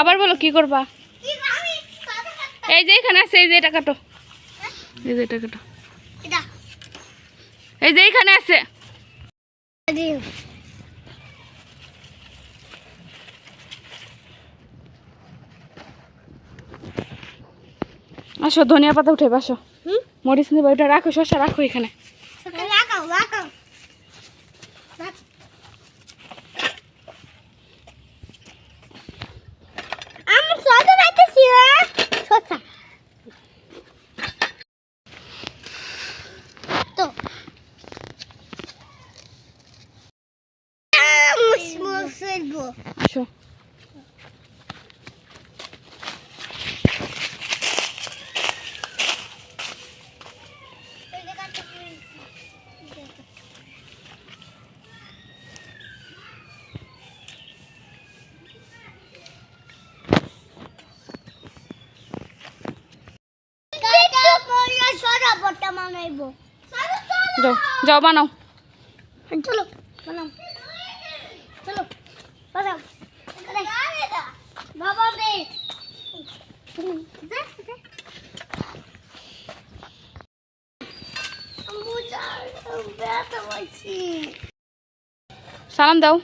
আবার বলো কি করবা? এই যে এখানে আছে, এই যে এটা কাটো, এই যে এটা কাটো, এই যে এখানে আছে। আসো ধনিয়া পাতা উঠে বাসো। মরিচ নেবে, ওটা রাখো, শসা রাখো এখানে। আসো যাও যাও বানাও। চলো বানাও, চলো বানাও বাবা দে। সালাম দাও।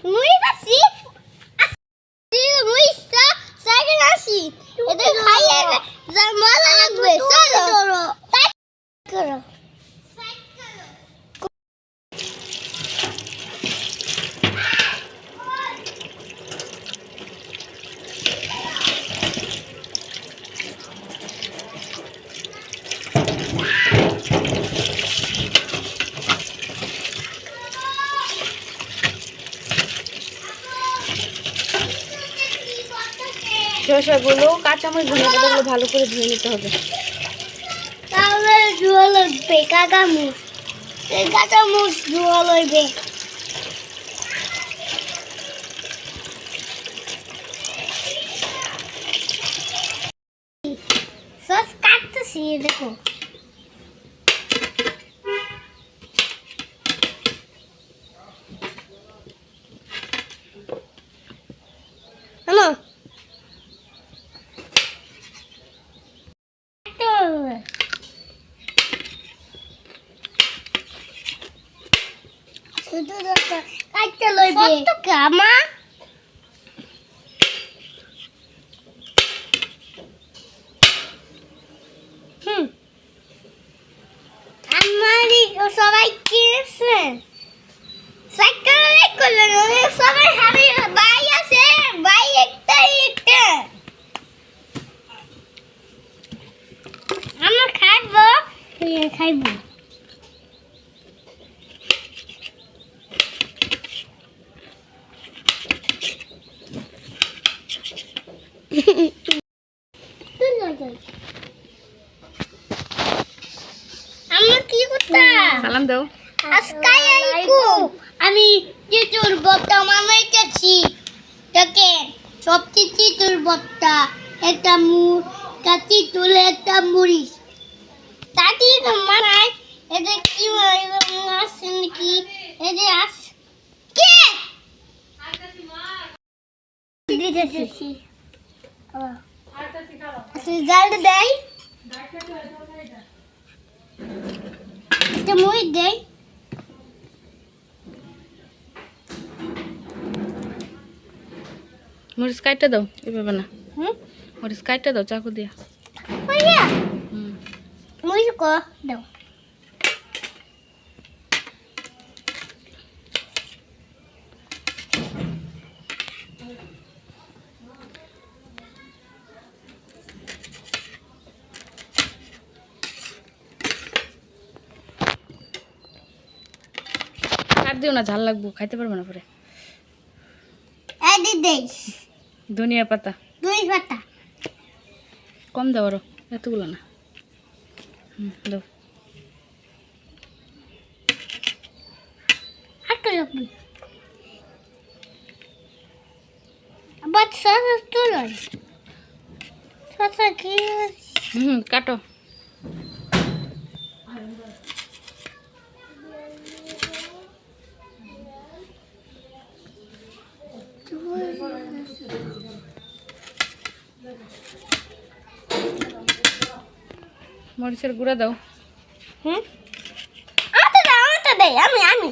শসাগুলো, কাঁচামরিচ, ধনিয়া পাতাগুলো ভালো করে ধুয়ে নিতে হবে। তাহলে ধোয়া লাগবে কাঁচামরিচ, এই কাঁচামরিচ ধোয়া লাগবে। সস কাটতেছি দেখো। হ্যালো শুধু কাটতে লইবে কামা। আমারই সবাই কিনছে সাইকেল করলেন, সবাই হাবি ভাই আছে, ভাই একটা আমরা খাইবো, খাইবো। আমরা কি করতা? সালাম দাও। আমি চিচুর ভর্তা বানাইতেছি। তাকে সবচেয়ে চিচুর ভর্তা, একটা কাঁচি তুলে একটা মরিচ তাটি মানায়। এটা কি আসছে নাকি? এই যে আস কে দিতেছি জাল দেয়, এটা মরিচ দেয়। মরিচ কাটতে দাও, এভাবে না। মরিচ কাটতে দাও চাকু দিয়া। মরিচ কো দাও। কাট দিও না, ঝাল লাগবো, খাইতে পারবে না পরে। এই দে ধনিয়া পাতা দুই পাতা কম দাও, আরো এতগুলো না। দাও। হাঁটু লাগবে আবার সস তুলো সস কি কাটো। মরিচের গুঁড়া দাও। হুম আমাকে দে আমি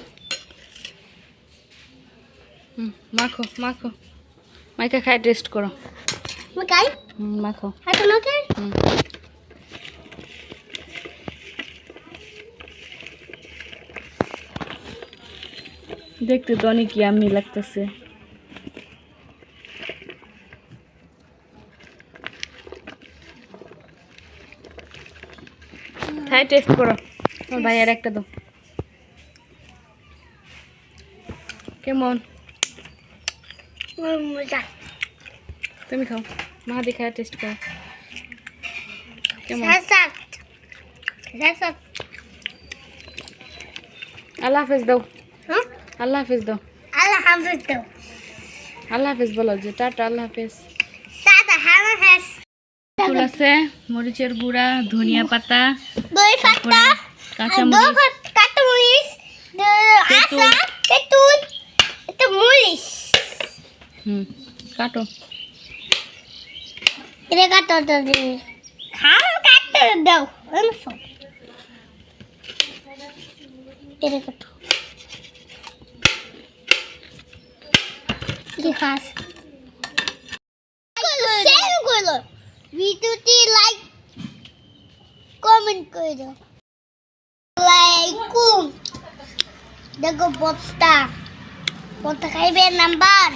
মাখো মাখো, মাইকা খাই টেস্ট করো। খাই মাখো। হাতে মাখে দেখতে তো অনেক ইয়াম্মি লাগতেছে। খাই টেস্ট করো। তোমার ভাইয়ার একটা দাও। কেমন? মজা তুমি খাও, মাহাদি খাই টেস্ট করো কেমন। আল্লাহ হাফেজ দাও। আল্লাহ হাফেজ দাও। আল্লাহ হাফেজ দাও। আল্লাহ হাফেজ বলো যে টাটা, আল্লাহ হাফেজ। টাটা হাফেজ। ফুল আছে, মরিচের গুঁড়া, ধনিয়া পাতা, দই পাতা, কাঁচামরিচ, কাঁচামরিচ, তেঁতুল। আচার, তেঁতুল, এটা মরিচ। কাটো। এটা কাটো তো দিই। খাও কাটো দাও। এমসো। এটা কাটো। কি খাস? শেয়ার করো। ভিডিওটি লাইক কমেন্ট করে দাও। লাইকুম। দেখো বস্তা খাইবে নাম্বার